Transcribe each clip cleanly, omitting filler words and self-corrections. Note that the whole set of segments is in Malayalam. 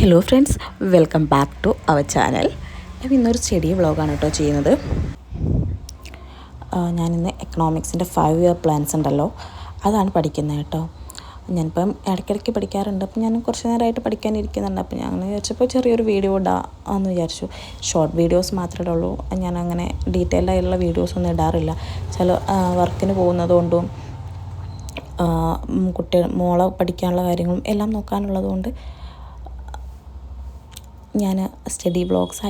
Hello friends, welcome back to our channel. ഞാൻ ഇന്നൊരു സ്റ്റഡി വ്ളോഗാണ് കേട്ടോ ചെയ്യുന്നത്. ഞാനിന്ന് എക്കണോമിക്സിൻ്റെ 5 ഇയർ പ്ലാൻസ് ഉണ്ടല്ലോ, അതാണ് പഠിക്കുന്നത് കേട്ടോ. ഞാനിപ്പം ഇടയ്ക്കിടയ്ക്ക് പഠിക്കാറുണ്ട്. അപ്പം ഞാൻ കുറച്ച് നേരമായിട്ട് പഠിക്കാനിരിക്കുന്നുണ്ട്. അപ്പം ഞാൻ വിചാരിച്ചപ്പോൾ ചെറിയൊരു വീഡിയോ ഇടാമെന്ന് വിചാരിച്ചു. ഷോർട്ട് വീഡിയോസ് മാത്രമേ ഉള്ളൂ. ഞാൻ അങ്ങനെ ഡീറ്റെയിൽഡ് ആയിട്ടുള്ള വീഡിയോസൊന്നും ഇടാറില്ല. ചില വർക്കിന് പോകുന്നതുകൊണ്ടും മോളെ പഠിക്കാനുള്ള കാര്യങ്ങളും എല്ലാം നോക്കാനുള്ളതുകൊണ്ട് ഞാൻ സ്റ്റഡി വ്ളോഗ്സ്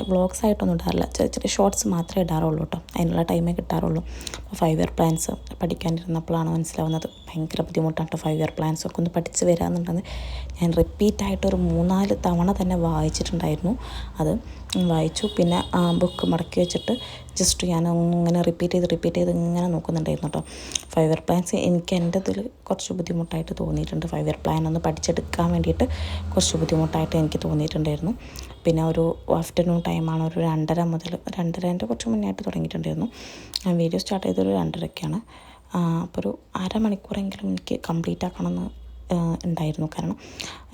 ആയിട്ടൊന്നും ഇടാറില്ല. ചെറിയ ചെറിയ ഷോർട്സ് മാത്രമേ ഇടാറുള്ളൂ കേട്ടോ. അതിനുള്ള ടൈമേ കിട്ടാറുള്ളൂ. അപ്പോൾ 5 ഇയർ പ്ലാൻസ് പഠിക്കാനിരുന്നപ്പോഴാണ് മനസ്സിലാവുന്നത് ഭയങ്കര ബുദ്ധിമുട്ടാണ് കേട്ടോ. 5 ഇയർ പ്ലാൻസൊക്കെ ഒന്ന് പഠിച്ച് വരാമെന്നുണ്ടെന്ന് ഞാൻ റിപ്പീറ്റായിട്ടൊരു 3-4 തവണ തന്നെ വായിച്ചിട്ടുണ്ടായിരുന്നു. അത് വായിച്ചു. പിന്നെ ആ ബുക്ക് മടക്കി വെച്ചിട്ട് ജസ്റ്റ് ഞാൻ ഇങ്ങനെ റിപ്പീറ്റ് ചെയ്ത് ഇങ്ങനെ നോക്കുന്നുണ്ടായിരുന്നു കേട്ടോ. 5 ഇയർ പ്ലാൻസ് എനിക്ക് എൻ്റെ ഇതിൽ കുറച്ച് ബുദ്ധിമുട്ടായിട്ട് തോന്നിയിട്ടുണ്ട്. 5 ഇയർ പ്ലാൻ ഒന്ന് പഠിച്ചെടുക്കാൻ വേണ്ടിയിട്ട് കുറച്ച് ബുദ്ധിമുട്ടായിട്ട് എനിക്ക് തോന്നിയിട്ടുണ്ടായിരുന്നു. പിന്നെ ഒരു ആഫ്റ്റർനൂൺ ടൈമാണ്, ഒരു 2:30 മുതൽ 2:30 കുറച്ച് മുന്നേ ആയിട്ട് തുടങ്ങിയിട്ടുണ്ടായിരുന്നു. ഞാൻ വീഡിയോ സ്റ്റാർട്ട് ചെയ്തൊരു 2:30ക്കാണ്. അപ്പോൾ ഒരു അരമണിക്കൂറെങ്കിലും എനിക്ക് കംപ്ലീറ്റ് ആക്കണമെന്ന് ഉണ്ടായിരുന്നു. കാരണം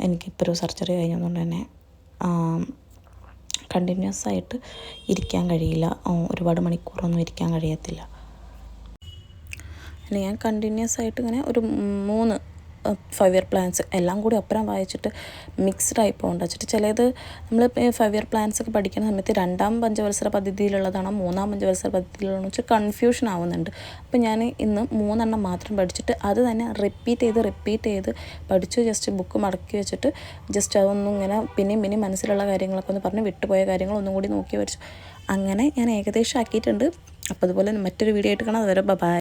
എനിക്കിപ്പോൾ ഒരു സർജറി കഴിഞ്ഞതുകൊണ്ട് തന്നെ കണ്ടിന്യൂസ് ആയിട്ട് ഇരിക്കാൻ കഴിയില്ല. ഒരുപാട് മണിക്കൂറൊന്നും ഇരിക്കാൻ കഴിയത്തില്ല. ഞാൻ കണ്ടിന്യൂസ് ആയിട്ട് ഇങ്ങനെ ഒരു 3 5 ഇയർ പ്ലാൻസ് എല്ലാം കൂടി ഒപ്പരം വായിച്ചിട്ട് മിക്സ്ഡ് ആയി പോകേണ്ട വെച്ചിട്ട് ചിലത് നമ്മൾ 5 ഇയർ പ്ലാൻസ് ഒക്കെ പഠിക്കുന്ന സമയത്ത് 2-ാം പഞ്ചവത്സര പദ്ധതിയിലുള്ളതാണോ 3-ാം പഞ്ചവത്സര പദ്ധതിയിലുള്ളതെന്ന് വെച്ചാൽ കൺഫ്യൂഷൻ ആവുന്നുണ്ട്. അപ്പം ഞാൻ ഇന്ന് 3 എണ്ണം മാത്രം പഠിച്ചിട്ട് അത് തന്നെ റിപ്പീറ്റ് ചെയ്ത് പഠിച്ചു. ജസ്റ്റ് ബുക്ക് മടക്കി വെച്ചിട്ട് ജസ്റ്റ് അതൊന്നും ഇങ്ങനെ പിന്നെയും മനസ്സിലുള്ള കാര്യങ്ങളൊക്കെ ഒന്ന് പറഞ്ഞ് വിട്ടുപോയ കാര്യങ്ങൾ ഒന്നും കൂടി നോക്കി വരച്ചു. അങ്ങനെ ഞാൻ ഏകദേശം ആക്കിയിട്ടുണ്ട്. അപ്പോൾ അതുപോലെ മറ്റൊരു വീഡിയോ ആയിട്ട് കാണാം. അതുവരെ ബൈ.